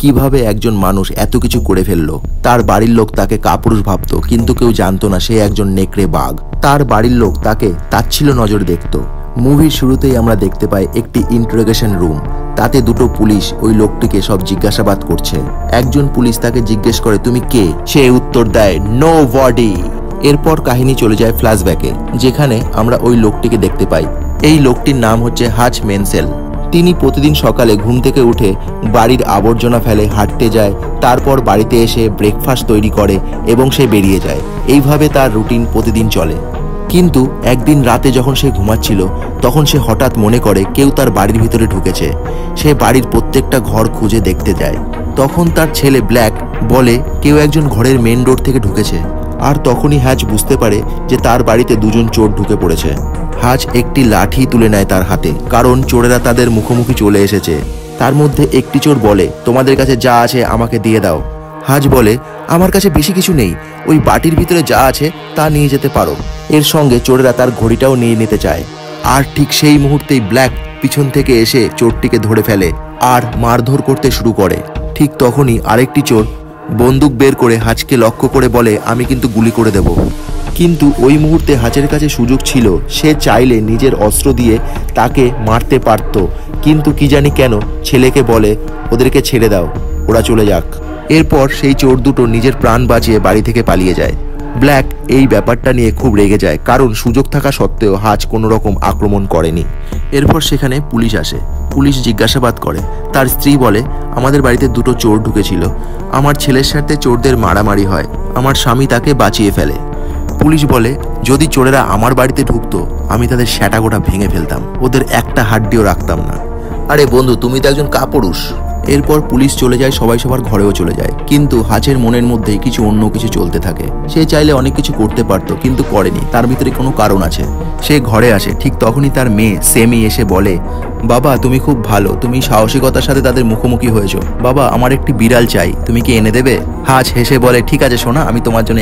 কিভাবে একজন মানুষ এত কিছু করে ফেললো। তার বাড়ির লোক তাকে কাপুরুষ ভাবতো, কিন্তু কেউ জানতো না সে একজন নেকড়ে বাঘ। তার বাড়ির লোক তাকে তাচ্ছিল্য নজর দেখতো। মুভির শুরুতেই আমরা দেখতে পাই একটি ইন্টারোগেশন রুম, তাতে দুটো পুলিশ ওই লোকটিকে সব জিজ্ঞাসাবাদ করছে। একজন পুলিশ তাকে জিজ্ঞেস করে তুমি কে, সে উত্তর দেয় নো বডি। এরপর কাহিনী চলে যায় ফ্ল্যাশব্যাকে, যেখানে আমরা ওই লোকটিকে দেখতে পাই। এই লোকটির নাম হচ্ছে হাচ মেনসেল। তিনি প্রতিদিন সকালে ঘুম থেকে উঠে বাড়ির আবর্জনা ফেলে, হাঁটতে যায়, তারপর বাড়িতে এসে ব্রেকফাস্ট তৈরি করে এবং সে বেরিয়ে যায়। এইভাবে তার রুটিন প্রতিদিন চলে। কিন্তু একদিন রাতে যখন সে ঘুমাচ্ছিল, তখন সে হঠাৎ মনে করে কেউ তার বাড়ির ভিতরে ঢুকেছে। সে বাড়ির প্রত্যেকটা ঘর খুঁজে দেখতে যায়। তখন তার ছেলে ব্ল্যাক বলে কেউ একজন ঘরের মেন ডোর থেকে ঢুকেছে। আর তখনই হ্যাচ বুঝতে পারে যে তার বাড়িতে দুজন চোর ঢুকে পড়েছে। হাচ একটি লাঠি তুলে নেয় তার হাতে, কারণ চোরেরা তাদের মুখোমুখি চলে এসেছে। তার মধ্যে একটি চোর বলে তোমাদের কাছে যা আছে আমাকে দিয়ে দাও। হাচ বলে আমার কাছে বেশি কিছু নেই, ওই বাটির ভিতরে যা আছে তা নিয়ে যেতে পারো। এর সঙ্গে চোরেরা তার ঘড়িটাও নিয়ে নিতে চায়। আর ঠিক সেই মুহূর্তেই ব্ল্যাক পিছন থেকে এসে চোরটিকে ধরে ফেলে আর মারধর করতে শুরু করে। ঠিক তখনই আরেকটি চোর বন্দুক বের করে হাচকে লক্ষ্য করে বলে আমি কিন্তু গুলি করে দেব। কিন্তু ওই মুহূর্তে হাচের কাছে সুযোগ ছিল, সে চাইলে নিজের অস্ত্র দিয়ে তাকে মারতে পারত, কিন্তু কি জানি কেন ছেলেকে বলে ওদেরকে ছেড়ে দাও, ওরা চলে যাক। এরপর সেই চোর দুটো নিজের প্রাণ বাঁচিয়ে বাড়ি থেকে পালিয়ে যায়। ব্ল্যাক এই ব্যাপারটা নিয়ে খুব রেগে যায়, কারণ সুযোগ থাকা সত্ত্বেও হাচ কোনো রকম আক্রমণ করেনি। এরপর সেখানে পুলিশ আসে। পুলিশ জিজ্ঞাসাবাদ করে। তার স্ত্রী বলে আমাদের বাড়িতে দুটো চোর ঢুকেছিল, আমার ছেলের সাথে চোরদের মারামারি হয়, আমার স্বামী তাকে বাঁচিয়ে ফেলে। পুলিশ বলে যদি চোরেরা আমার বাড়িতে ঢুকতো আমি তাদের শ্যাটাগোটা ভেঙে ফেলতাম, ওদের একটা হাড্ডিও রাখতাম না। আরে বন্ধু, তুমি তো একজন কাপুরুষ। এরপর পুলিশ চলে যায়, সবাই সবার ঘরেও চলে যায়। কিন্তু হাচের মনের মধ্যেই কিছু অন্য কিছু চলতে থাকে। সে চাইলে অনেক কিছু করতে পারত, কিন্তু করেনি, তার ভিতরে কোনো কারণ আছে। সে ঘরে আসে, ঠিক তখনই তার মেয়ে সেমি এসে বলে বাবা তুমি খুব ভালো, তুমি সাহসিকতার সাথে তাদের মুখোমুখি হয়েছো। বাবা আমার একটি বিড়াল চাই, তুমি কি এনে দেবে? হাচ হেসে বলে ঠিক আছে সোনা, আমি তোমার জন্য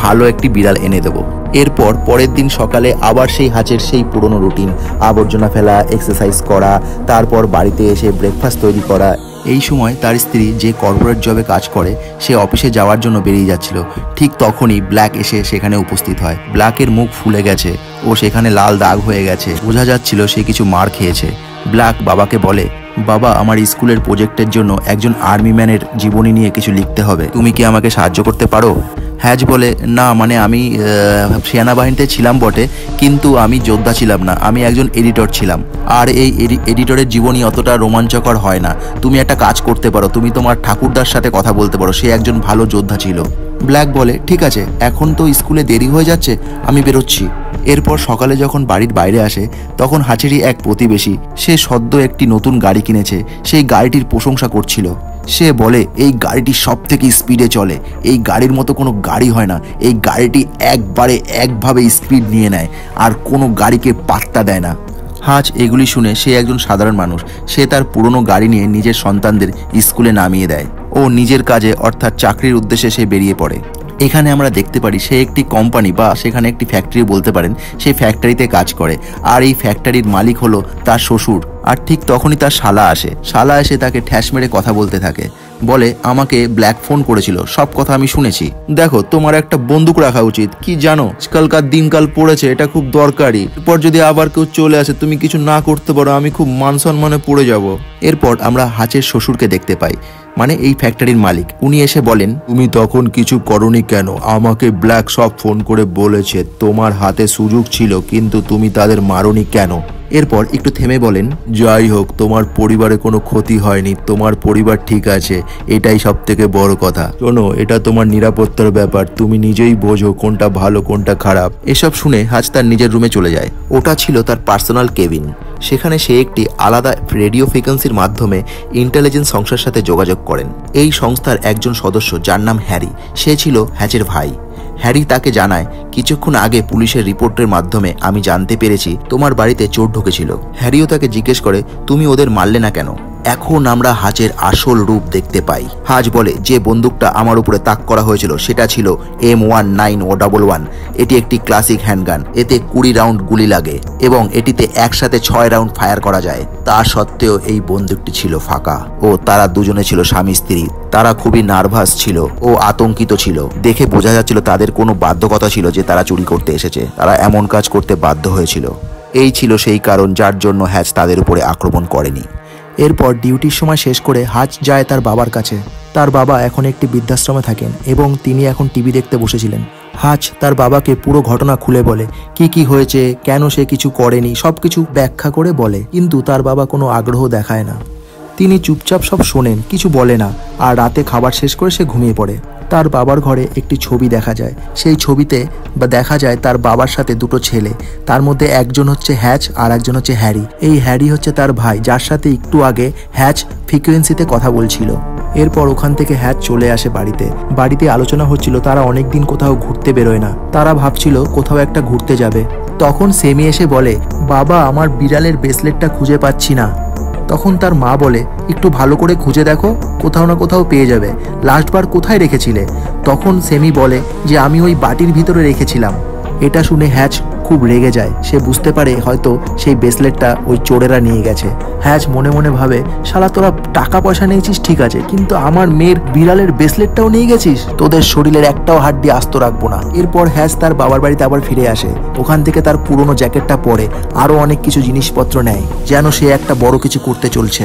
ভালো একটি বিড়াল এনে দেবো। এরপর পরের দিন সকালে আবার সেই হাচের সেই পুরনো রুটিন, আবর্জনা ফেলা, এক্সারসাইজ করা, তারপর বাড়িতে এসে ব্রেকফাস্ট তৈরি করা। এই সময় তার স্ত্রী যে কর্পোরেট জবে কাজ করে, সে অফিসে যাওয়ার জন্য বেরিয়ে যাচ্ছিল। ঠিক তখনই ব্ল্যাক এসে সেখানে উপস্থিত হয়। ব্ল্যাকের মুখ ফুলে গেছে, ও সেখানে লাল দাগ হয়ে গেছে, বোঝা যাচ্ছিল সে কিছু মার খেয়েছে। ব্ল্যাক বাবাকে বলে বাবা আমার স্কুলের প্রজেক্টের জন্য একজন আর্মি ম্যানের জীবনী নিয়ে কিছু লিখতে হবে, তুমি কি আমাকে সাহায্য করতে পারো? হ্যাচ বলে না মানে আমি সেনাবাহিনীতে ছিলাম বটে, কিন্তু আমি যোদ্ধা ছিলাম না, আমি একজন এডিটর ছিলাম। আর এই এডিটরের জীবনী অতটা রোমাঞ্চকর হয় না। তুমি একটা কাজ করতে পারো, তুমি তোমার ঠাকুরদার সাথে কথা বলতে পারো, সে একজন ভালো যোদ্ধা ছিল। ব্ল্যাক বলে ঠিক আছে, এখন তো স্কুলে দেরি হয়ে যাচ্ছে, আমি বেরোচ্ছি। এরপর সকালে যখন বাড়ির বাইরে আসে, তখন হাচেরই এক প্রতিবেশী, সে সদ্য একটি নতুন গাড়ি কিনেছে, সেই গাড়িটির প্রশংসা করছিল। সে বলে এই গাড়িটি সব থেকে স্পিডে চলে, এই গাড়ির মতো কোনো গাড়ি হয় না, এই গাড়িটি একভাবে স্পিড নিয়ে নেয় আর কোনো গাড়িকে পাত্তা দেয় না। হাচ এগুলি শুনে সে একজন সাধারণ মানুষ, সে তার পুরনো গাড়ি নিয়ে নিজের সন্তানদের স্কুলে নামিয়ে দেয় ও নিজের কাজে অর্থাৎ চাকরির উদ্দেশ্যে সে বেরিয়ে পড়ে। এখানে আমরা দেখতে পারি সে একটি কোম্পানি বা সেখানে একটি ফ্যাক্টরি বলতে পারেন, সেই ফ্যাক্টরিতে কাজ করে। আর এই ফ্যাক্টরির মালিক হলো তার শ্বশুর। আর ঠিক তখনই তার শালা আসে। শালা এসে তাকে ঠ্যাস মেরে কথা বলতে থাকে, বলে আমাকে ব্ল্যাক ফোন করেছিল, সব কথা আমি শুনেছি। দেখো তোমার একটা বন্দুক রাখা উচিত, কি জানো আজকালকার দিনকাল পড়েছে, এটা খুব দরকারি। এরপর যদি আবার কেউ চলে আসে, তুমি কিছু না করতে পারো, আমি খুব মান সম্মানে পড়ে যাব। এরপর আমরা হাচের শ্বশুরকে দেখতে পাই, মানে এই ফ্যাক্টরির মালিক। উনি এসে বলেন তুমি তখন কিছু করনি কেন? আমাকে ব্ল্যাক সব ফোন করে বলেছে, তোমার হাতে সুযোগ ছিল কিন্তু তুমি তাদের মারোনি কেন? এরপর একটু থেমে বলেন যাই হোক তোমার পরিবারে কোনো ক্ষতি হয়নি, তোমার পরিবার ঠিক আছে, এটাই সব থেকে বড় কথা। শোনো এটা তোমার নিরাপত্তার ব্যাপার, তুমি নিজেই বোঝো কোনটা ভালো কোনটা খারাপ। এসব শুনে হাচ তার নিজের রুমে চলে যায়। ওটা ছিল তার পার্সোনাল কেবিন। সেখানে সে একটি আলাদা রেডিও ফ্রিকোয়েন্সির মাধ্যমে ইন্টেলিজেন্স সংস্থার সাথে যোগাযোগ করেন। এই সংস্থার একজন সদস্য যার নাম হ্যারি, সে ছিল হ্যাচের ভাই। হ্যারি তাকে জানায় কিছুক্ষণ আগে পুলিশের রিপোর্টের মাধ্যমে আমি জানতে পেরেছি তোমার বাড়িতে চোর ঢুকেছিল। হ্যারিও তাকে জিজ্ঞেস করে তুমি ওদের মারলে না কেন? এখন আমরা হাজের আসল রূপ দেখতে পাই। হাজ বলে যে বন্দুকটা আমার উপরে তাক করা হয়েছিল সেটা ছিল M19O11। এটি একটি ক্লাসিক হ্যান্ডগান। এতে 20 রাউন্ড গুলি লাগে এবং এটিতে একসাথে 6 রাউন্ড ফায়ার করা যায়। তা সত্ত্বেও এই বন্দুকটি ছিল ফাঁকা ও তারা দুজনে ছিল স্বামী স্ত্রী। তারা খুবই নার্ভাস ছিল ও আতঙ্কিত ছিল। দেখে বোঝা যাচ্ছিল তাদের কোনো বাধ্যকতা ছিল যে তারা চুরি করতে এসেছে, তারা এমন কাজ করতে বাধ্য হয়েছিল। এই ছিল সেই কারণ যার জন্য হ্যাজ তাদের উপরে আক্রমণ করেনি। এরপর ডিউটির সময় শেষ করে হাজ যায় তার বাবার কাছে। তার বাবা এখন একটি বৃদ্ধাশ্রমে থাকেন এবং তিনি এখন টিভি দেখতে বসেছিলেন। হাজ তার বাবাকে পুরো ঘটনা খুলে বলে, কি হয়েছে, কেন সে কিছু করেনি, সবকিছু ব্যাখ্যা করে বলে। কিন্তু তার বাবা কোনো আগ্রহ দেখায় না। তিনি চুপচাপ সব শোনেন, কিছু বলে না। আর রাতে খাবার শেষ করে সে ঘুমিয়ে পড়ে। তার বাবার ঘরে একটি ছবি দেখা যায়। সেই ছবিতে দেখা যায় তার বাবার সাথে দুটো ছেলে। তার মধ্যে একজন হচ্ছে হ্যাচ আর একজন হচ্ছে হ্যারি। এই হ্যারি হচ্ছে তার ভাই, যার সাথে একটু আগে হ্যাচ ফ্রিকোয়েন্সিতে কথা বলছিল। এরপর ওখান থেকে হ্যাচ চলে আসে বাড়িতে আলোচনা হচ্ছিল তারা অনেকদিন কোথাও ঘুরতে বেরোয় না। তারা ভাবছিল কোথাও একটা ঘুরতে যাবে। তখন সেমি এসে বলে, বাবা আমার বিড়ালের ব্রেসলেটটা খুঁজে পাচ্ছি না। তখন তার মা বলে, একটু ভালো করে খুঁজে দেখো, কোথাও না কোথাও পেয়ে যাবে। লাস্টবার কোথায় রেখেছিলে? তখন সেমি বলে যে আমি ওই বাটির ভিতরে রেখেছিলাম। এটা শুনে হ্যাচ খুব রেগে যায়। সে বুঝতে পারে হয়তো সেই ব্রেসলেটটা ওই চোরেরা নিয়ে গেছে। হ্যাচ মনে মনে ভাবে, শালা তোরা টাকা পয়সা নিয়েছিস ঠিক আছে, কিন্তু আমার মেয়ের বিড়ালের ব্রেসলেটটাও নিয়ে গেছিস, তোদের শরীরের একটাও হাড্ডি আস্ত রাখবো না। এরপর হ্যাচ তার বাবার বাড়িতে আবার ফিরে আসে। ওখান থেকে তার পুরনো জ্যাকেটটা পরে আরো অনেক কিছু জিনিসপত্র নেয়, যেন সে একটা বড় কিছু করতে চলছে।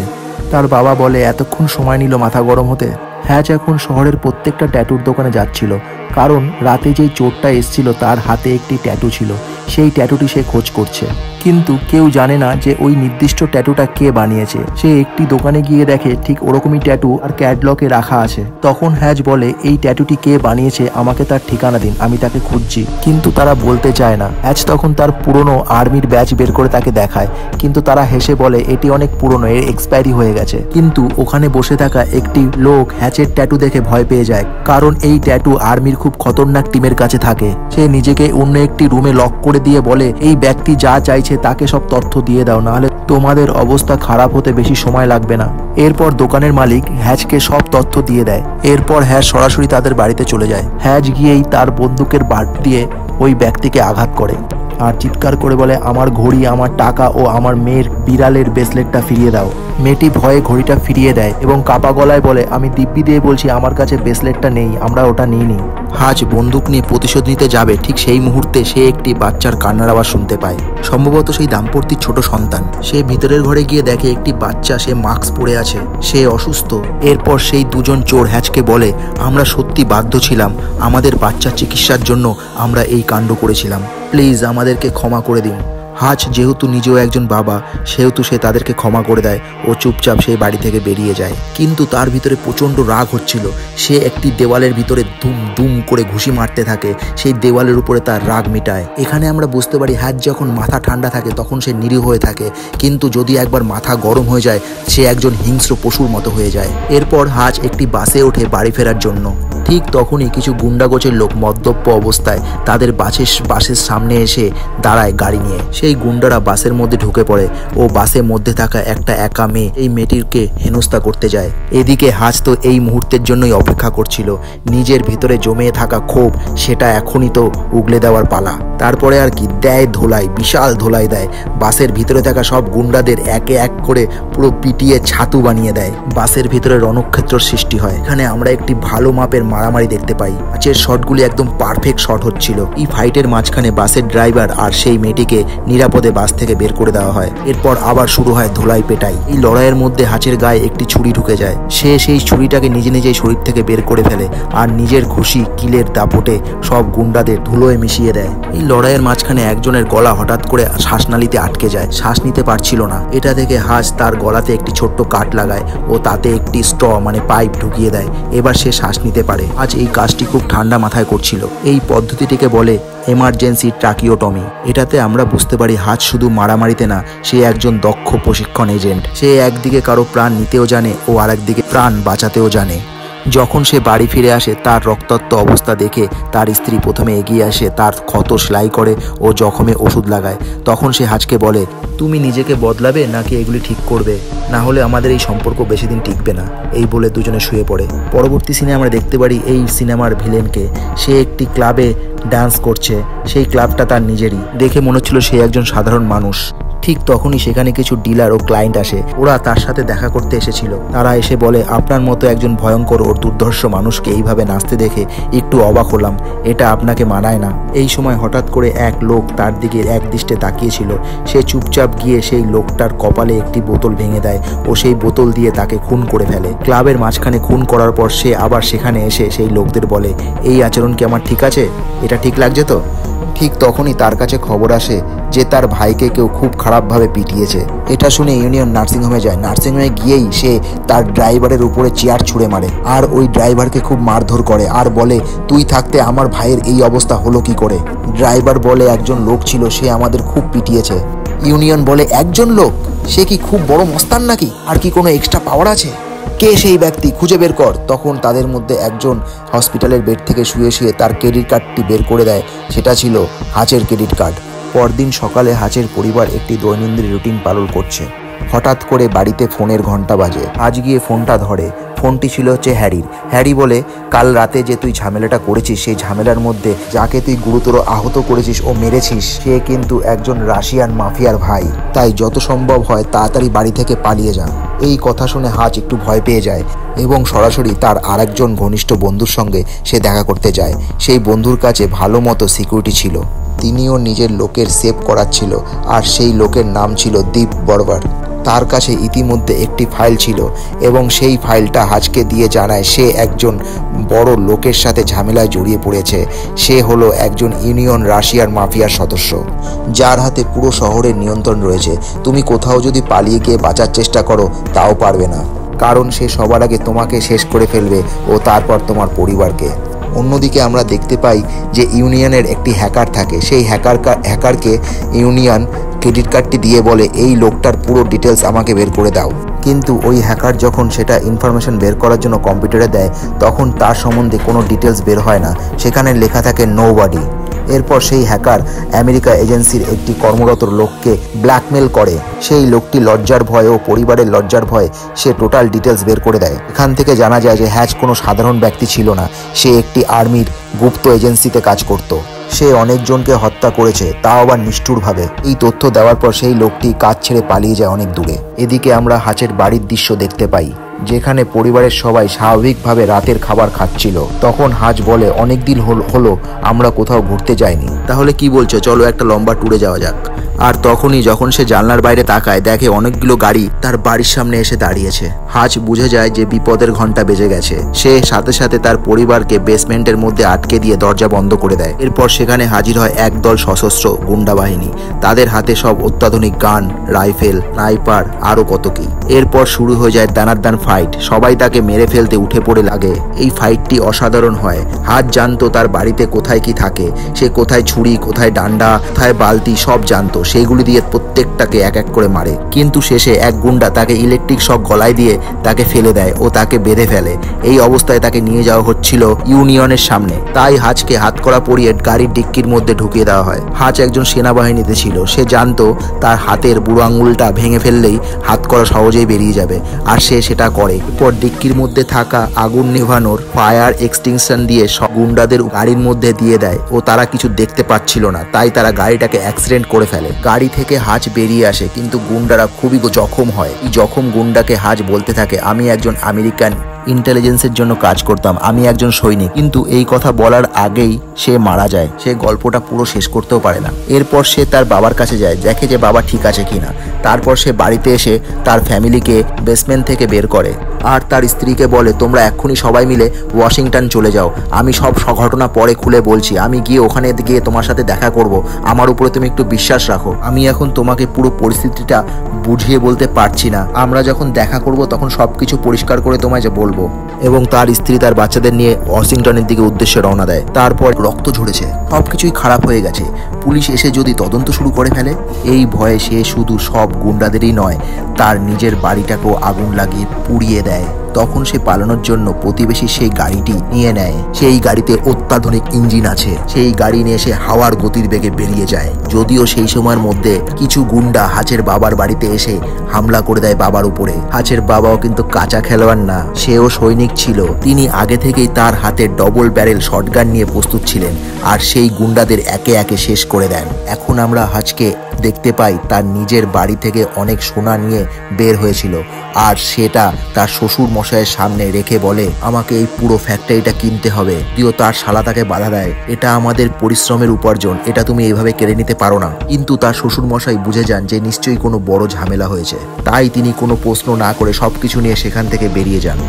তার বাবা বলে, এতক্ষণ সময় নিল মাথা গরম হতে? হ্যাচ এখন শহরের প্রত্যেকটা ট্যাটুর দোকানে যাচ্ছিল, কারণ রাতে যেই চোরটা এসেছিল তার হাতে একটি ট্যাটু ছিল। সেই ট্যাটুটি সে খোঁজ করছে, কিন্তু কেউ জানে না যে ওই নির্দিষ্ট ট্যাটুটা কে বানিয়েছে। সে একটি দোকানে গিয়ে দেখে ঠিক ওরকমই ট্যাটু আর ক্যাটলগে রাখা আছে। তখন হ্যাজ বলে, এই ট্যাটুটি কে বানিয়েছে আমাকে তার ঠিকানা দিন, আমি তাকে খুঁজছি। কিন্তু তারা বলতে চায় না। হ্যাজ তখন তার পুরনো আর্মির ব্যাচ বের করে তাকে দেখায়, কিন্তু তারা হেসে বলে এটি অনেক পুরনো, এর এক্সপায়ারি হয়ে গেছে। কিন্তু ওখানে বসে থাকা একটি লোক হ্যাচের ট্যাটু দেখে ভয় পেয়ে যায়, কারণ এই ট্যাটু আর্মির খুব খতরনাক টিমের কাছে থাকে। সে নিজেকে অন্য একটি রুমে লক করে দিয়ে বলে, এই ব্যক্তি যা চাইছে তাকে সব তথ্য দিয়ে দাও, নাহলে তোমাদের অবস্থা খারাপ হতে বেশি সময় লাগবে না। এরপর দোকানের মালিক হ্যাজকে সব তথ্য দিয়ে দেয়। এরপর হ্যাজ সরাসরি তাদের বাড়িতে চলে যায়। হ্যাজ গিয়েই তার বন্দুকের বাট দিয়ে ওই ব্যক্তিকে আঘাত করে আর চিৎকার করে বলে, আমার ঘড়ি, আমার টাকা ও আমার মেয়ের বিড়ালের ব্রেসলেটটা ফিরিয়ে দাও। মেয়েটি ভয়ে ঘড়িটা ফিরিয়ে দেয় এবং কাপা গলায় বলে, আমি দিব্যি দিয়ে বলছি আমার কাছে ব্রেসলেটটা নেই, আমরা ওটা নিইনি। হাজ বন্দুক নিয়ে প্রতিশোধ নিতে যাবে, ঠিক সেই মুহূর্তে সে একটি বাচ্চার কান্নার আওয়াজ শুনতে পায়। সম্ভবত সেই দাম্পত্যের ছোট সন্তান। সে ভিতরের ঘরে গিয়ে দেখে একটি বাচ্চা, সে মাস্ক পরে আছে, সে অসুস্থ। এরপর সেই দুজন চোর হ্যাজকে বলে, আমরা সত্যি বাধ্য ছিলাম, আমাদের বাচ্চার চিকিৎসার জন্য আমরা এই কাণ্ড করেছিলাম, প্লিজ আমাদেরকে ক্ষমা করে দিন। হাজ যেহেতু নিজেও একজন বাবা, সেহেতু সে তাদেরকে ক্ষমা করে দেয় ও চুপচাপ সেই বাড়ি থেকে বেরিয়ে যায়। কিন্তু তার ভিতরে প্রচণ্ড রাগ হচ্ছিল। সে একটি দেওয়ালের ভিতরে দুম দুম করে ঘুষি মারতে থাকে, সেই দেওয়ালের উপরে তার রাগ মিটায়। এখানে আমরা বুঝতে পারি হাজ যখন মাথা ঠান্ডা থাকে তখন সে নিরীহ হয়ে থাকে, কিন্তু যদি একবার মাথা গরম হয়ে যায় সে একজন হিংস্র পশুর মতো হয়ে যায়। এরপর হাজ একটি বাসে ওঠে বাড়ি ফেরার জন্য। ঠিক তখনই কিছু গুন্ডাগোছের লোক মদ্যপ অবস্থায় তাদের বাসের সামনে এসে দাঁড়ায় গাড়ি নিয়ে। সেই গুন্ডারা বাসের মধ্যে ঢুকে পড়ে ও বাসের মধ্যে থাকা একটা একা মেয়ে, এই মেয়েটিকে হেনস্থা করতে যায়। এদিকে হাজ তো এই মুহূর্তের জন্যই অপেক্ষা করছিল। নিজের ভিতরে জমে থাকা ক্ষোভ সেটা এখনই তো উগলে দেওয়ার পালা। তারপরে আর কি দেয় ধোলাই, বিশাল ধোলাই দেয়। বাসের ভিতরে থাকা সব গুন্ডাদের একে এক করে পুরো পিটিয়ে ছাতু বানিয়ে দেয়। বাসের ভিতরে রণক্ষেত্র সৃষ্টি হয়। এখানে আমরা একটি ভালো মাপের মারামারি দেখতে পাই। নাচের শটগুলি একদম পারফেক্ট শট হচ্ছিল। এই ফাইটের মাঝখানে বাসের ড্রাইভার আর সেই মেয়েটিকে নিরাপদে বাস থেকে বের করে দেওয়া হয়। এরপর আবার শুরু হয় ধোলাই পেটাই। এই লড়াইয়ের মধ্যে হাজের গায়ে একটি ছুরি ঢুকে যায়। সে সেই ছুরিটাকে নিজেই শরীর থেকে বের করে ফেলে আর নিজের খুশি কিলের দাপটে সব গুন্ডাদের ধুলোয় মিশিয়ে দেয়। এই লড়াইয়ের মাঝখানে একজনের গলা হঠাৎ করে শ্বাসনালীতে আটকে যায়, শ্বাস নিতে পারছিল না। এটা দেখে হাজ তার গলাতে একটি ছোট্ট কাট লাগায় ও তাতে একটি স্ট্র মানে পাইপ ঢুকিয়ে দেয়। এবার সে শ্বাস নিতে পারে। আজ এই কাজটি খুব ঠান্ডা মাথায় করছিল। এই পদ্ধতিটিকে বলে এমার্জেন্সি ট্রাকিওটমি। এটাতে আমরা বুঝতে পারি হাজ শুধু মারামারিতে না, সে একজন দক্ষ প্রশিক্ষণ এজেন্ট। সে একদিকে কারো প্রাণ নিতেও জানে ও আরেকদিকে প্রাণ বাঁচাতেও জানে। যখন সে বাড়ি ফিরে আসে তার রক্তাক্ত অবস্থা দেখে তার স্ত্রী প্রথমে এগিয়ে আসে, তার ক্ষত সেলাই করে ও জখমে ওষুধ লাগায়। তখন সে হাজকে বলে, তুমি নিজেকে বদলাবে নাকি এগুলি ঠিক করবে, না হলে আমাদের এই সম্পর্ক বেশি দিন টিকবে না। এই বলে দুজনে শুয়ে পড়ে। পরবর্তী সিনে আমরা দেখতে পারি এই সিনেমার ভিলেনকে। সে একটি ক্লাবে ডান্স করছে, সেই ক্লাবটা তার নিজেরই। দেখে মনে হচ্ছিল সে একজন সাধারণ মানুষ। ঠিক তখনই সেখানে কিছু ডিলার ও ক্লায়েন্ট আসে। ওরা তার সাথে দেখা করতে এসেছিল। তারা এসে বলে, আপনার মতো একজন ভয়ঙ্কর ও দুর্ধর্ষ মানুষকে এইভাবে নাচতে দেখে একটু অবাক হলাম, এটা আপনাকে মানায় না। এই সময় হঠাৎ করে এক লোক তার দিকে একদৃষ্টে তাকিয়েছিল। সে চুপচাপ গিয়ে সেই লোকটার কপালে একটি বোতল ভেঙে দেয় ও সেই বোতল দিয়ে তাকে খুন করে ফেলে। ক্লাবের মাঝখানে খুন করার পর সে আবার সেখানে এসে সেই লোকদের বলে, এই আচরণ কি আমার ঠিক আছে? এটা ঠিক লাগছে তো? ঠিক তখনই তার কাছে খবর আসে যে তার ভাইকে কেউ খুব খারাপভাবে পিটিয়েছে। এটা শুনে ইউনিয়ন নার্সিংহোমে যায়। নার্সিংহোমে গিয়েই সে তার ড্রাইভারের উপরে চেয়ার ছুঁড়ে মারে আর ওই ড্রাইভারকে খুব মারধর করে আর বলে, তুই থাকতে আমার ভাইয়ের এই অবস্থা হলো কি করে? ড্রাইভার বলে, একজন লোক ছিল, সে আমাদের খুব পিটিয়েছে। ইউনিয়ন বলে, একজন লোক? সে কি খুব বড় মস্তান নাকি? আর কি কোনো এক্সট্রা পাওয়ার আছে? কে সেই ব্যক্তি, খুঁজে বের কর। তখন তাদের মধ্যে একজন হসপিটালের বেড থেকে শুয়ে শুয়ে তার ক্রেডিট কার্ডটি বের করে দেয়। সেটা ছিল হাচের ক্রেডিট কার্ড। পরদিন সকালে হাচের পরিবার একটি দৈনন্দিন রুটিন পালন করছে। হঠাৎ করে বাড়িতে ফোনের ঘন্টা বাজে। আজ গিয়ে ফোনটা ধরে। ফোনটি ছিল হচ্ছে হ্যারির। হ্যারি বলে, কাল রাতে যে তুই ঝামেলাটা করেছিস, সেই ঝামেলার মধ্যে যাকে তুই গুরুতর আহত করেছিস ও মেরেছিস, সে কিন্তু একজন রাশিয়ান মাফিয়ার ভাই। তাই যত সম্ভব হয় তাড়াতাড়ি বাড়ি থেকে পালিয়ে যা। এই কথা শুনে হাচ একটু ভয় পেয়ে যায় এবং সরাসরি তার আরেকজন ঘনিষ্ঠ বন্ধুর সঙ্গে সে দেখা করতে যায়। সেই বন্ধুর কাছে ভালো মতো সিকিউরিটি ছিল। তিনিও নিজের লোকের সেভ করাচ্ছিল আর সেই লোকের নাম ছিল দীপ বর্বর। তার কাছে ইতিমধ্যে একটি ফাইল ছিল এবং সেই ফাইলটা হাজকে দিয়ে জানায় সে একজন বড় লোকের সাথে ঝামেলায় জড়িয়ে পড়েছে। সে হলো একজন ইউনিয়ন রাশিয়ার মাফিয়ার সদস্য, যার হাতে পুরো শহরের নিয়ন্ত্রণ রয়েছে। তুমি কোথাও যদি পালিয়ে গিয়ে বাঁচার চেষ্টা করো তাও পারবে না, কারণ সে সবার আগে তোমাকে শেষ করে ফেলবে ও তারপর তোমার পরিবারকে। অন্যদিকে আমরা দেখতে পাই যে ইউনিয়নের একটি হ্যাকার থাকে। সেই হ্যাকারকে ইউনিয়ন ক্রেডিট কার্ডটি দিয়ে বলে, এই লোকটার পুরো ডিটেলস আমাকে বের করে দাও। কিন্তু ওই হ্যাকার যখন সেটা ইনফরমেশন বের করার জন্য কম্পিউটারে দেয়, তখন তার সম্বন্ধে কোনো ডিটেলস বের হয় না। সেখানে লেখা থাকে নোবডি। এরপর সেই হ্যাকার আমেরিকা এজেন্সির একটি কর্মরত লোককে ব্ল্যাকমেল করে। সেই লোকটি লজ্জার ভয় ও পরিবারের লজ্জার ভয় সে টোটাল ডিটেলস বের করে দেয়। এখান থেকে জানা যায় যে হ্যাচ কোনো সাধারণ ব্যক্তি ছিল না, সে একটি আর্মির গুপ্ত এজেন্সিতে কাজ করত। সে অনেকজনকে হত্যা করেছে, তাও আবার নিষ্ঠুরভাবে। এই তথ্য দেওয়ার পর সেই লোকটি কাজ ছেড়ে পালিয়ে যায় অনেক দূরে। এদিকে আমরা হাচের বাড়ির দৃশ্য দেখতে পাই, যেখানে পরিবারের সবাই স্বাভাবিকভাবে রাতের খাবার খাচ্ছিল। তখন হাজ বলে, অনেকদিন হলো আমরা কোথাও ঘুরতে যাইনি, তাহলে কি বলছো চলো একটা লম্বা ট্যুরে যাওয়া যাক। আর তখনই যখন সে জানলার বাইরে তাকায়, দেখে অনেকগুলো গাড়ি তার বাড়ির সামনে এসে দাঁড়িয়েছে। হাজ বুঝে যায় যে বিপদের ঘন্টা বেজে গেছে। সে সাথে সাথে তার পরিবারকে বেসমেন্টের মধ্যে আটকে দিয়ে দরজা বন্ধ করে দেয়। এরপর সেখানে হাজির হয় একদল সশস্ত্র গুন্ডা বাহিনী। তাদের হাতে সব অত্যাধুনিক গান, রাইফেল, স্নাইপার, আরো কত কি। এরপর শুরু হয়ে যায় দানাদান ফাইট। সবাই তাকে মেরে ফেলতে উঠে পড়ে লাগে। এই ফাইটটি অসাধারণ হয়। হাজ জানতো তার বাড়িতে কোথায় কি থাকে, সে কোথায় ছুরি, কোথায় ডান্ডা, কোথায় বালতি সব জানতো। সেইগুলি দিয়ে প্রত্যেকটাকে এক এক করে মারে। কিন্তু শেষে এক গুন্ডা তাকে ইলেকট্রিক শক গলায় দিয়ে তাকে ফেলে দেয় ও তাকে বেঁধে ফেলে। এই অবস্থায় তাকে নিয়ে যাওয়া হচ্ছিল ইউনিয়নের সামনে। তাই হাজকে হাতকড়া পরিয়ে গাড়ির ডিক্কির মধ্যে ঢুকিয়ে দেওয়া হয়। হাজ একজন সেনাবাহিনীতে ছিল। সে জানতো তার হাতের বুড়ো আঙুলটা ভেঙে ফেললেই হাতকড়া সহজেই বেরিয়ে যাবে, আর সে সেটা করে। এরপর ডিক্কির মধ্যে থাকা আগুন নেভানোর ফায়ার এক্সটিংশন দিয়ে সব গুন্ডাদের গাড়ির মধ্যে দিয়ে দেয় ও তারা কিছু দেখতে পাচ্ছিল না, তাই তারা গাড়িটাকে অ্যাক্সিডেন্ট করে ফেলে। গাড়ি থেকে হাজ বেরিয়ে আসে, কিন্তু গুন্ডারা খুবই জখম হয়। এই জখম গুন্ডাকে হাজ বলতে থাকে, আমি একজন আমেরিকান ইন্টেলিজেন্সের জন্য কাজ করতাম, আমি একজন সৈনিক। কিন্তু এই কথা বলার আগেই সে মারা যায়। সে গল্পটা পুরো শেষ করতেও পারে না। এরপর সে তার বাবার কাছে যায়, দেখে যে বাবা ঠিক আছে কিনা। তারপর সে বাড়িতে এসে তার ফ্যামিলিকে বেসমেন্ট থেকে বের করে আর তার স্ত্রীকে বলে, তোমরা এক্ষুনি সবাই মিলে ওয়াশিংটন চলে যাও, আমি সব ঘটনা পরে খুলে বলছি। আমি গিয়ে ওখানে গিয়ে তোমার সাথে দেখা করব, আমার উপরে তুমি একটু বিশ্বাস রাখো। আমি এখন তোমাকে পুরো পরিস্থিতিটা বুঝিয়ে বলতে পারছি না, আমরা যখন দেখা করব তখন সবকিছু পরিষ্কার করে তোমায় যে বলবো। এবং তার স্ত্রী তার বাচ্চাদের নিয়ে ওয়াশিংটনের দিকে উদ্দেশ্যে রওনা দেয়। তারপর রক্ত ঝরেছে, সবকিছুই খারাপ হয়ে গেছে। পুলিশ এসে যদি তদন্ত শুরু করে ফেলে, এই ভয়ে সে শুধু সব গুন্ডাদেরই নয়, তার নিজের বাড়িটাকেও আগুন লাগিয়ে পুড়িয়ে দেয়। তখন সে পালানোর জন্য প্রতিবেশী সেই গাড়িটি নিয়ে নেয়। সেই গাড়িতে অত্যাধুনিক ইঞ্জিন আছে। সেই গাড়ি নিয়ে সে হাওয়ার গতির বেগে বেরিয়ে যায়। যদিও সেই সময়ের মধ্যে কিছু গুন্ডা হাচের বাবার বাড়িতে এসে হামলা করে দেয় বাবার উপরে। হাচের বাবাও কিন্তু কাঁচা খেলোয়াড় না, সেও সৈনিক ছিল। তিনি আগে থেকেই তার হাতে ডবল ব্যারেল শটগান নিয়ে প্রস্তুত ছিলেন আর সেই গুন্ডাদের একে একে শেষ করে দেন। এখন আমরা হাচকে দেখতে পাই তার নিজের বাড়ি থেকে অনেক সোনা নিয়ে বের হয়েছিল আর সেটা তার শ্বশুর মশাইয়ের সামনে রেখে বলে, আমাকে এই পুরো ফ্যাক্টরিটা কিনতে হবে। যদিও তার শালা তাকে বাধা দেয়, এটা আমাদের পরিশ্রমের উপার্জন, এটা তুমি এইভাবে কেড়ে নিতে পারো না। কিন্তু তার শ্বশুর মশাই বুঝে যান যে নিশ্চয়ই কোনো বড় ঝামেলা হয়েছে, তাই তিনি কোনো প্রশ্ন না করে সবকিছু নিয়ে সেখান থেকে বেরিয়ে যান।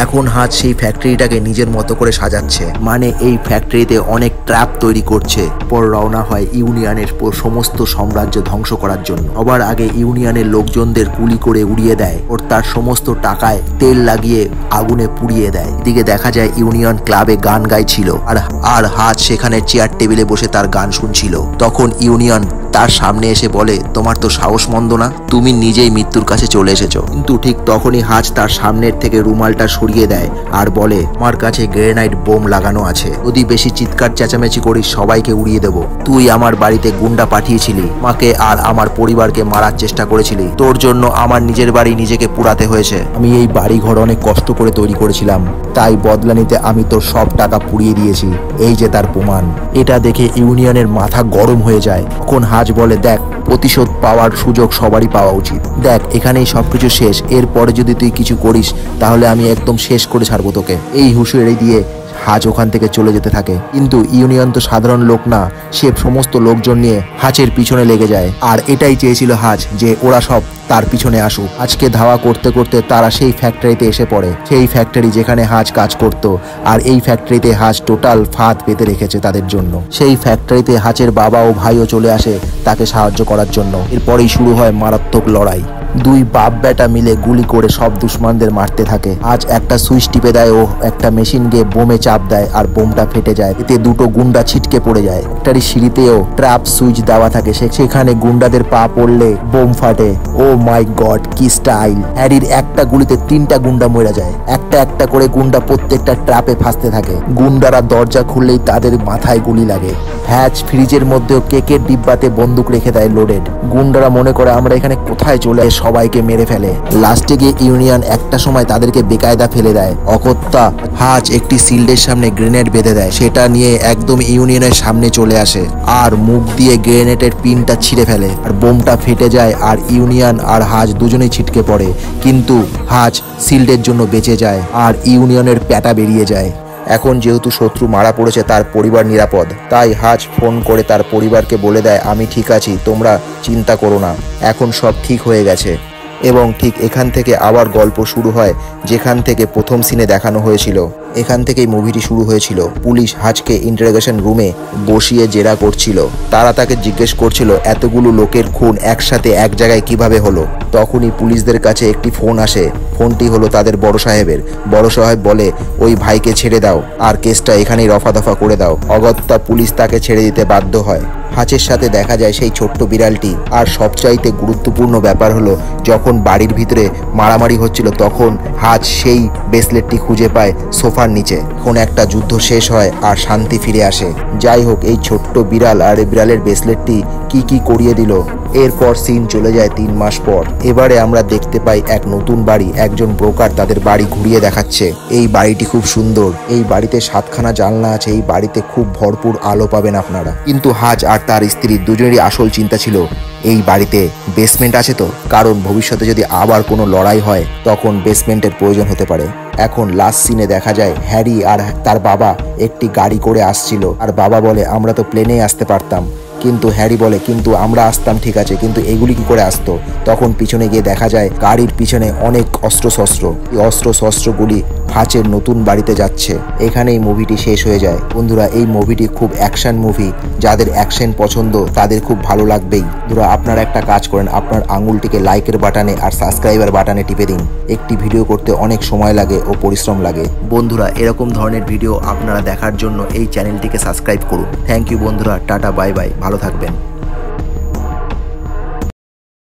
এখন হাত সেই ফ্যাক্টরিটাকে নিজের মতো করে সাজাচ্ছে, মানে এই ফ্যাক্টরিতে অনেক ট্র্যাপ তৈরি করছে। পর রওনা হয় ইউনিয়নের সমস্ত সাম্রাজ্য ধ্বংস করার জন্য। সবার আগে ইউনিয়নের লোকজনদের গুলি করে উড়িয়ে দেয় ওর তার সমস্ত টাকায় তেল লাগিয়ে আগুনে পুড়িয়ে দেয়। এদিকে দেখা যায় ইউনিয়ন ক্লাবে গান গাইছিল আর হাত সেখানে চেয়ার টেবিলে বসে তার গান শুনছিল। তখন ইউনিয়ন তার সামনে এসে বলে, তোমার তো সাহস মন্দ না, তুমি নিজেই মৃত্যুর কাছে চলে এসেছো। কিন্তু ঠিক তখনই হাজ তার সামনের থেকে রুমালটা সরিয়ে দেয় আর বলে, আমার কাছে গ্রেনাইড বোম লাগানো আছে, যদি বেশি চিৎকার চেঁচামেচি করিস সবাইকে উড়িয়ে দেবো। তুই আমার বাড়িতে গুন্ডা পাঠিয়েছিলি, আমাকে আর আমার পরিবারকে মারার চেষ্টা করেছিলি, তোর জন্য আমার নিজের বাড়ি নিজেকে পুরাতে হয়েছে। আমি এই বাড়ি ঘর অনেক কষ্ট করে তৈরি করেছিলাম, তাই বদলা নিতে আমি তোর সব টাকা পুড়িয়ে দিয়েছি, এই যে তার প্রমাণ। এটা দেখে ইউনিয়নের মাথা গরম হয়ে যায়। তখন হাজ বলে, দেখ, প্রতিশোধ পাওয়ার সুযোগ সবারই পাওয়া উচিত। দেখ, এখানেই সবকিছু শেষ, এরপরে যদি তুই কিছু করিস তাহলে আমি একদম শেষ করে ছাড়বো তোকে। এই হুঁশিয়ারি দিয়ে হাজ ওখান থেকে চলে যেতে থাকে। কিন্তু ইউনিয়ন তো সাধারণ লোক না, সে সমস্ত লোকজন নিয়ে হাজের পিছনে লেগে যায়। আর এটাই চেয়েছিল হাজ, যে ওরা সব তার পিছনে আসুক। আজকে ধাওয়া করতে করতে তারা সেই ফ্যাক্টরিতে এসে পড়ে, সেই ফ্যাক্টরি যেখানে হাজ কাজ করত। আর এই ফ্যাক্টরিতে হাজ টোটাল ফাঁদ পেতে রেখেছে তাদের জন্য। সেই ফ্যাক্টরিতে হাজের বাবা ও ভাইও চলে আসে তাকে সাহায্য করার জন্য। এরপরেই শুরু হয় মারাত্মক লড়াই। দুই বাপ বেটা মিলে গুলি করে সব দুশ্মনদের মারতে থাকে। আজ একটা সুইচ টিপে দেয় ও একটা মেশিন গিয়ে বোমে চাপ দেয় আর বোমটা ফেটে যায়। এতে দুটো গুন্ডা ছিটকে পড়ে যায়। একটারই সিঁড়িতেও ট্র্যাপ সুইচ দেওয়া থাকে, সেখানে গুন্ডাদের পা পড়লে বোম ফাটে। ও মাই গড, কি স্টাইল! হ্যারির একটা গুলিতে 3টা গুন্ডা মরে যায়। একটা একটা করে গুন্ডা প্রত্যেকটা ট্র্যাপে ফাঁসতে থাকে। গুন্ডারা দরজা খুললেই তাদের মাথায় গুলি লাগে। হ্যাচ ফ্রিজের মধ্যেও কেকের ডিব্বাতে বন্দুক রেখে দেয় লোডেড। গুন্ডারা মনে করে আমরা এখানে কোথায় চলে, সবাইকে মেরে ফেলে। লাস্টে গিয়ে ইউনিয়ন একটা সময় তাদেরকে বেকায়দা ফেলে দেয়। অকথ্যা হাজ একটি শিল্ডের সামনে গ্রেনেড বেঁধে দেয়, সেটা নিয়ে একদম ইউনিয়নের সামনে চলে আসে আর মুখ দিয়ে গ্রেনেডের পিনটা ছিঁড়ে ফেলে আর বোমটা ফেটে যায় আর ইউনিয়ন আর হাজ দুজনেই ছিটকে পড়ে। কিন্তু হাজ শিল্ডের জন্য বেঁচে যায় আর ইউনিয়নের প্যাটা বেরিয়ে যায়। এখন যেহেতু শত্রু মারা পড়েছে, তার পরিবার নিরাপদ, তাই হাজ ফোন করে তার পরিবারকে বলে দেয়, আমি ঠিক আছি, তোমরা চিন্তা করো না, এখন সব ঠিক হয়ে গেছে। এবং ঠিক এখান থেকে আবার গল্প শুরু হয় যেখান থেকে প্রথম সিনে দেখানো হয়েছিল। এখান থেকেই মুভিটি শুরু হয়েছিল। পুলিশ হাজকে ইন্টারোগেশন রুমে বসিয়ে জেরা করছিল। তারা তাকে জিজ্ঞেস করছিল এতগুলো লোকের খুন একসাথে এক জায়গায় কিভাবে হলো। তখনই পুলিশদের কাছে একটি ফোন আসে। ফোনটি হলো তাদের বড় সাহেবের। বড় সাহেব বলে, ওই ভাইকে ছেড়ে দাও আর কেসটা এখানেই রফা দফা করে দাও। অগত্যা পুলিশ তাকে ছেড়ে দিতে বাধ্য হয়। হাজের সাথে দেখা যায় সেই ছোট্ট বিড়ালটি। আর সবচাইতে গুরুত্বপূর্ণ ব্যাপার হলো, যখন বাড়ির ভিতরে মারামারি হচ্ছিল তখন হাজ সেই ব্রেসলেটটি খুঁজে পায় সোফার নিচে। এখন একটা যুদ্ধ শেষ হয় আর শান্তি ফিরে আসে। যাই হোক, এই ছোট্ট বিড়াল আর বিড়ালের ব্রেসলেটটি কি করিয়ে দিল। এরপর সিন চলে যায় 3 মাস পর। এবারে আমরা দেখতে পাই এক নতুন বাড়ি। একজন ব্রোকার তাদের বাড়ি ঘুরিয়ে দেখাচ্ছে। এই বাড়িটি খুব সুন্দর, এই বাড়িতে 7খানা জানলা আছে, এই বাড়িতে খুব ভরপুর আলো পাবেন আপনারা। কিন্তু হাজ আর তার স্ত্রী দুজনেরই আসল চিন্তা ছিল, এই বাড়িতে বেসমেন্ট আছে তো, কারণ ভবিষ্যতে যদি আবার কোনো লড়াই হয় তখন বেসমেন্টের প্রয়োজন হতে পারে। এখন লাস্ট সিনে দেখা যায় হ্যারি আর তার বাবা একটি গাড়ি করে আসছিল। আর বাবা বলে, আমরা তো প্লেনে আসতে পারতাম। কিন্তু হ্যারি বলে, কিন্তু আমরা আসতাম ঠিক আছে, কিন্তু এগুলি কি করে আসতো? তখন পিছনে গিয়ে দেখা যায় গাড়ির পিছনে অনেক অস্ত্রশস্ত্র। এই অস্ত্রশস্ত্রগুলি হাচের নতুন বাড়িতে যাচ্ছে। এখানেই মুভিটি শেষ হয়ে যায়। বন্ধুরা, এই মুভিটি খুব অ্যাকশন মুভি। যাদের অ্যাকশন পছন্দ তাদের খুব ভালো লাগবেই। বন্ধুরা, আপনারা একটা কাজ করেন, আপনার আঙুলটিকে লাইকের বাটনে আর সাবস্ক্রাইবার বাটনে টিপে দিন। একটি ভিডিও করতে অনেক সময় লাগে ও পরিশ্রম লাগে। বন্ধুরা, এরকম ধরনের ভিডিও আপনারা দেখার জন্য এই চ্যানেলটিকে সাবস্ক্রাইব করুন। থ্যাংক ইউ বন্ধুরা, টাটা, বাই বাই, ভালো থাকবেন।